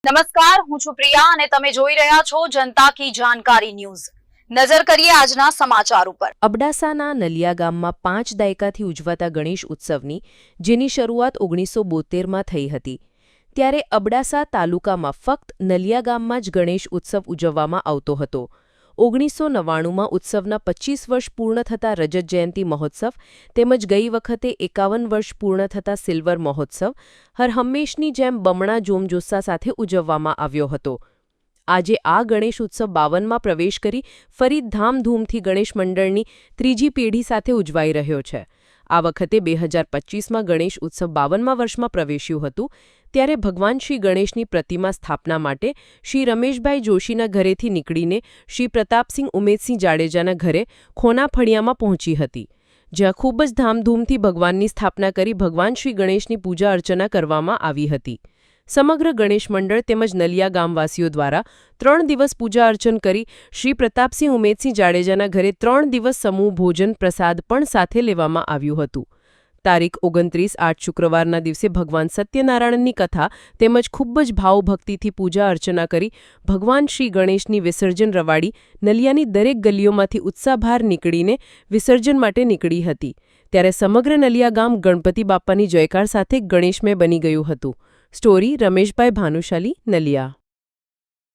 નમસ્કાર, હું છું પ્રિયા અને તમે જોઈ રહ્યા છો જનતા કી જાણકારી ન્યૂઝ। નજર કરીએ આજના સમાચાર ઉપર। અબડાસાના નલિયા ગામમાં 5 દાયકાથી ઉજવાતા ગણેશ ઉત્સવની જેની શરૂઆત 1972માં થઈ હતી, ત્યારે અબડાસા તાલુકામાં ફક્ત નલિયા ગામમાં જ ગણેશ ઉત્સવ ઉજવવામાં આવતો હતો। 1999માં ઉત્સવના 25 વર્ષ પૂર્ણ થતા રજત જયંતિ મહોત્સવ તેમજ ગઈ વખતે 51 વર્ષ પૂર્ણ થતા સિલ્વર મહોત્સવ હરહંમેશની જેમ બમણા જોમજોસ્સા સાથે ઉજવવામાં આવ્યો હતો। આજે આ ગણેશ ઉત્સવ 52માં પ્રવેશ કરી ફરી ધામધૂમથી ગણેશ મંડળની ત્રીજી પેઢી સાથે ઉજવાઈ રહ્યો છે। આ વખતે 2025માં ગણેશ ઉત્સવ 52મા વર્ષમાં પ્રવેશ્યું હતું, ત્યારે ભગવાન શ્રી ગણેશની પ્રતિમા સ્થાપના માટે શ્રી રમેશભાઈ જોશીના ઘરેથી નીકળીને શ્રી પ્રતાપસિંહ ઉમેદસિંહ જાડેજાના ઘરે ખોના ફળિયામાં પહોંચી હતી, જ્યાં ખૂબ જ ધામધૂમથી ભગવાનની સ્થાપના કરી ભગવાન શ્રી ગણેશની પૂજા અર્ચના કરવામાં આવી હતી। સમગ્ર ગણેશ મંડળ તેમજ નલિયા ગામવાસીઓ દ્વારા 3 દિવસ પૂજા અર્ચન કરી શ્રી પ્રતાપસિંહ ઉમેદસિંહ જાડેજાના ઘરે 3 દિવસ સમૂહ ભોજન પ્રસાદ પણ સાથે લેવામાં આવ્યું હતું। તારીખ 29/8 શુક્રવારના દિવસે ભગવાન સત્યનારાયણની કથા તેમજ ખૂબ જ ભાવભક્તિથી પૂજા અર્ચના કરી ભગવાન શ્રી ગણેશની વિસર્જન રવાડી નલિયાની દરેક ગલીઓમાંથી ઉત્સાહભેર નીકળીને વિસર્જન માટે નીકળી હતી, ત્યારે સમગ્ર નલિયા ગામ ગણપતિ બાપ્પાની જયકાર સાથે ગણેશમય બની ગયું હતું। સ્ટોરી રમેશભાઈ ભાનુશાલી, નલિયા।